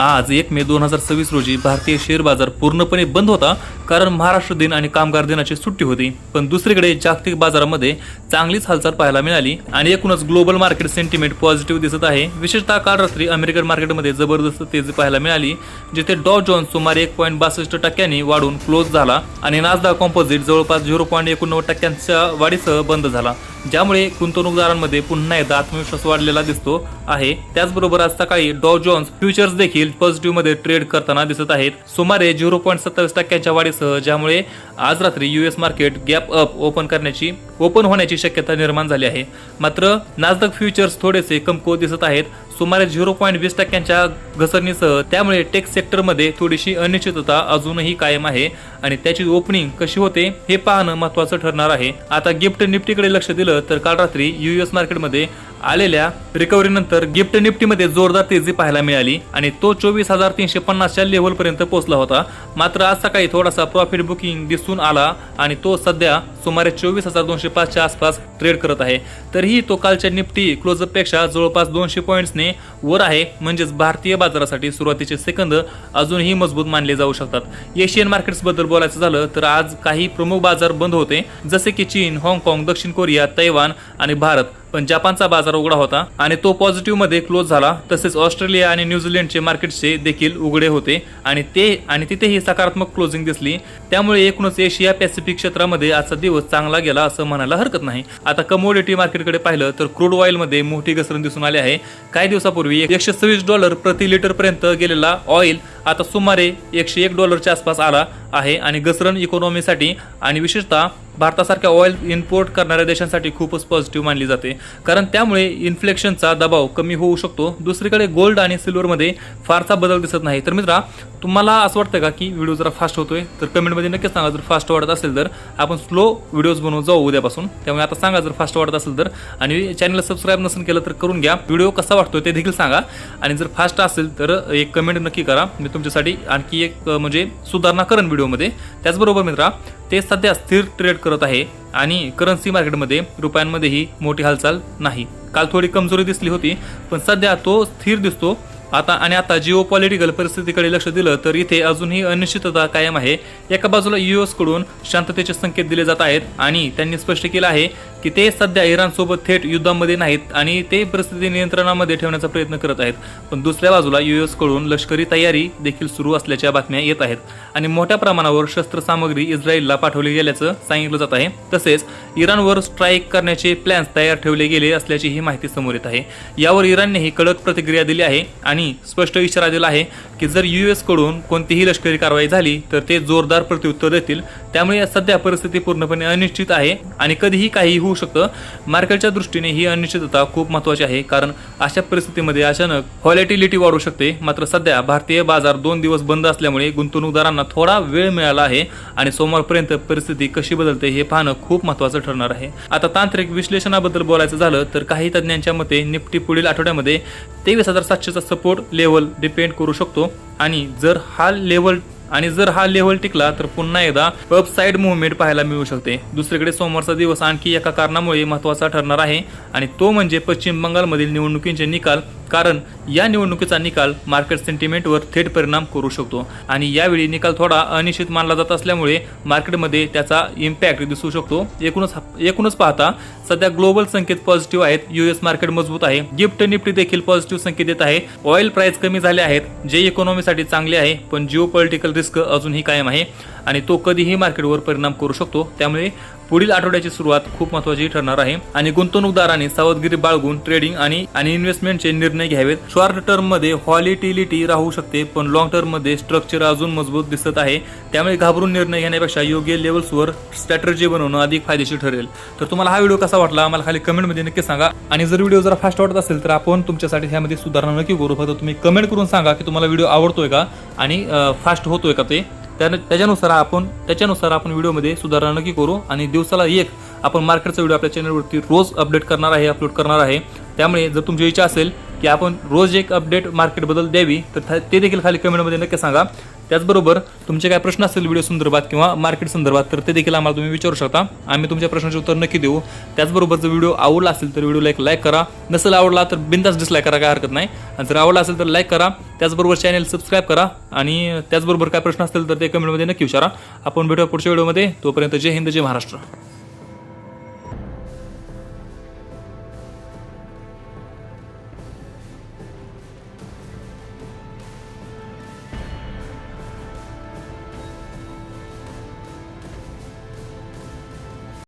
आज 1 मे 2026 रोजी भारतीय शेअर बाजार पूर्णपणे बंद होता, कारण महाराष्ट्र दिन आणि कामगार दिनाची सुट्टी होती. पण दुसरीकडे जागतिक बाजारामध्ये चांगलीच हालचाल पाहायला मिळाली आणि एकूणच ग्लोबल मार्केट सेंटिमेंट पॉझिटिव्ह दिसत आहे. विशेषतः काल रात्री अमेरिकन मार्केटमध्ये जबरदस्त तेजी पाहायला मिळाली, जिथे डॉ जोन्स सुमारे 1.62% वाढून क्लोज झाला आणि नासडॅक कॉम्पोजिट जवळपास 0.89% वाढीसह बंद झाला, ज्यामुळे गुंतवणूकदारांमध्ये पुन्हा एकदा आत्मविश्वास वाढलेला दिसतो आहे. त्याचबरोबर आज सकाळी डॉ जोन्स फ्युचर्स देखील पॉझिटिव्ह मध्ये ट्रेड करताना दिसत आहेत, सुमारे 0.27% वाढीसह, ज्यामुळे आज रात्री US market gap up open होण्याची शक्यता निर्माण झाली आहे. मात्र नासडॅक फ्युचर्स थोडेसे कमकुवत दिसत आहेत, सुमारे 0.20% घसरणीसह. त्यामुळे टेक सेक्टरमध्ये थोडीशी अनिश्चितता अजूनही कायम आहे आणि त्याची ओपनिंग कशी होते हे पाहणं महत्त्वाचं ठरणार आहे. आता गिफ्ट निफ्टीकडे लक्ष दिलं तर काल रात्री यूएस मार्केटमध्ये आलेल्या रिकव्हरीनंतर गिफ्ट निफ्टीमध्ये जोरदार तेजी पाहायला मिळाली आणि तो 24,350च्या लेव्हलपर्यंत पोहोचला होता. मात्र आज सकाळी थोडासा प्रॉफिट बुकिंग दिसून आला आणि तो सध्या सुमारे 24,205च्या आसपास ट्रेड करत आहे. तरीही तो कालच्या निफ्टी क्लोजअपपेक्षा जवळपास 200 पॉईंट्सने वर आहे, म्हणजेच भारतीय बाजारासाठी सुरुवातीचे सेकंद अजूनही मजबूत मानले जाऊ शकतात. एशियन मार्केट्स बद्दल बोलायचं झालं तर आज काही प्रमुख बाजार बंद होते, जसे की चीन, हाँगकाँग, दक्षिण कोरिया, तैवान आणि भारत. पण जपानचा बाजार उघडा होता आणि तो पॉझिटिव्ह मध्ये क्लोज झाला. तसेच ऑस्ट्रेलिया आणि न्यूझीलंडचे मार्केटचे देखील उघडे होते आणि तिथेही सकारात्मक क्लोजिंग दिसली. त्यामुळे एकूणच एशिया पॅसिफिक क्षेत्रामध्ये आजचा दिवस चांगला गेला असं म्हणायला हरकत नाही. आता कमोडिटी मार्केटकडे पाहिलं तर क्रूड ऑइल मध्ये मोठी घसरण दिसून आली आहे. काही दिवसापूर्वी $126 प्रति लिटर पर्यंत गेलेला ऑइल आता सुमारे $101च्या आसपास आला आहे आणि घसरण इकॉनॉमीसाठी आणि विशेषतः भारतासारख्या ऑइल इम्पोर्ट करणाऱ्या देशांसाठी खूपच पॉझिटिव्ह मानली जाते, कारण त्यामुळे इन्फ्लेशनचा दबाव कमी होऊ शकतो. दुसरीकडे गोल्ड आणि सिल्वरमध्ये फारसा बदल दिसत नाही. तर मित्रा, तुम्हाला असं वाटतं का की व्हिडिओ जरा फास्ट होतोय? तर कमेंटमध्ये नक्कीच सांगा. जर फास्ट वाटत असेल तर आपण स्लो व्हिडिओज बनवून जाऊ उद्यापासून. त्यामुळे आता सांगा जर फास्ट वाटत असेल तर, आणि चॅनलला सबस्क्राईब नसेल केलं तर करून घ्या. व्हिडिओ कसा वाटतोय ते देखील सांगा आणि जर फास्ट असेल तर एक कमेंट नक्की करा. मी तुमच्यासाठी आणखी एक म्हणजे सुधारणा करेन व्हिडिओमध्ये. त्याचबरोबर मित्रा, ते सध्या स्थिर ट्रेड करत आहे आणि करन्सी मार्केटमध्ये रुपयांमध्येही मोठी हालचाल नाही. काल थोडी कमजोरी दिसली होती, पण सध्या तो स्थिर दिसतो. आता जिओ पॉलिटिकल परिस्थितीकडे लक्ष दिलं तर इथे अजूनही अनिश्चितता कायम आहे. एका बाजूला यूएस कडून शांततेचे संकेत दिले जात आहेत आणि त्यांनी स्पष्ट केलं आहे की ते सध्या इराणसोबत थेट युद्धामध्ये नाहीत आणि ते परिस्थिती नियंत्रणामध्ये ठेवण्याचा प्रयत्न करत आहेत. पण दुसऱ्या बाजूला यूएस कडून लष्करी तयारी देखील सुरू असल्याच्या बातम्या येत आहेत आणि मोठ्या प्रमाणावर शस्त्रसामग्री इस्रायलला पाठवली गेल्याचं सांगितलं जात आहे. तसेच इराणवर स्ट्राईक करण्याचे प्लॅन्स तयार ठेवले गेले असल्याची ही माहिती समोर येत आहे. यावर इराणनेही कडक प्रतिक्रिया दिली आहे आणि स्पष्ट इशारा दिला आहे की जर यूएस कडून कोणतीही लष्करी कारवाई झाली तर ते जोरदार प्रत्युत्तर देतील. त्यामुळे सध्या परिस्थिती पूर्णपणे अनिश्चित आहे आणि कधीही काही होऊ शकतं. मार्केटच्या दृष्टीने ही अनिश्चितता खूप महत्त्वाची आहे, कारण अशा परिस्थितीमध्ये अचानक व्हॉलेटिलिटी वाढू शकते. मात्र सध्या भारतीय बाजार 2 दिवस बंद असल्यामुळे गुंतवणूकदारांना थोडा वेळ मिळाला आहे आणि सोमवारपर्यंत परिस्थिती कशी बदलते हे पाहणं खूप महत्त्वाचं ठरणार आहे. आता तांत्रिक विश्लेषणाबद्दल बोलायचं झालं तर काही तज्ज्ञांच्या मते निफ्टी पुढील आठवड्यामध्ये 23,700चा सपोर्ट लेवल डिपेंड करू शकतो आणि जर हा लेवल टिकला तर पुन्हा एकदा अपसाइड मुवमेंट पाहायला मिळू शकते. दुसरीकडे सोमवारचा दिवस आणखी एका कारणामुळे महत्त्वाचा ठरणार आहे आणि तो म्हणजे पश्चिम बंगालमधील निवडणुकीचे निकाल, कारण या निवडणुकीचा निकाल मार्केट सेंटिमेंटवर थेट परिणाम करू शकतो आणि यावेळी निकाल थोडा अनिश्चित मानला जात असल्यामुळे मार्केटमध्ये त्याचा इम्पॅक्ट दिसू शकतो. एकूणच पाहता सध्या ग्लोबल संकेत पॉझिटिव्ह आहेत. यूएस मार्केट मजबूत आहे. गिफ्ट निफ्टी देखील पॉझिटिव्ह संकेत देत आहे. ऑइल प्राइस कमी झाले आहेत, जे इकॉनॉमीसाठी चांगले आहे, पण जिओ पॉलिटिकल रिस्क अजूनही कायम आहे आणि तो कधीही मार्केटवर परिणाम करू शकतो. त्यामुळे पुढील आठवड्याची सुरुवात खूप महत्त्वाची ठरणार आहे आणि गुंतवणूकदारांनी सावधगिरी बाळगून ट्रेडिंग आणि इन्व्हेस्टमेंटचे निर्णय घ्यावेत. शॉर्ट टर्म मध्ये व्हॉलेटिलिटी राहू शकते, पण लॉंग टर्म मध्ये स्ट्रक्चर अजून मजबूत दिसत आहे. त्यामुळे घाबरून निर्णय घेण्यापेक्षा योग्य लेवल्सवर स्ट्रॅटेजी बनवणं अधिक फायदेशीर ठरेल. तर तुम्हाला हा व्हिडिओ कसा वाटला मला खाली कमेंटमध्ये नक्की सांगा आणि जर व्हिडिओ जरा फास्ट वाटत असेल तर आपण तुमच्यासाठी ह्यामध्ये सुधारणा नक्की करू. फक्त तुम्ही कमेंट करून सांगा की तुम्हाला व्हिडिओ आवडतोय का आणि फास्ट होतोय का ते. त्याच्यानुसार आपण व्हिडिओमध्ये सुधारणा नक्की करू आणि दिवसाला एक आपण मार्केटचा व्हिडिओ आपल्या चॅनलवरती रोज अपलोड करणार आहे. त्यामुळे जर तुमची इच्छा असेल की आपण रोज एक अपडेट मार्केटबद्दल द्यावी तर ते देखील खाली कमेंटमध्ये नक्की सांगा. त्याचबरोबर तुमचे काय प्रश्न असतील व्हिडिओ संदर्भात किंवा मार्केट संदर्भात तर ते देखील आम्हाला तुम्ही विचारू शकता. आम्ही तुमच्या प्रश्नाचे उत्तर नक्की देऊ. त्याचबरोबर जर व्हिडिओ आवडला असेल तर व्हिडिओला एक लाईक करा. नसेल आवडला तर बिनधास्त डिसलाईक करा, काय हरकत नाही. आणि जर आवडला असेल तर लाईक करा. त्याचबरोबर चॅनल सबस्क्राईब करा आणि त्याचबरोबर काय प्रश्न असतील तर ते कमेंटमध्ये नक्की विचारा. आपण भेटूया पुढच्या व्हिडिओमध्ये. तोपर्यंत जय हिंद, जय महाराष्ट्र.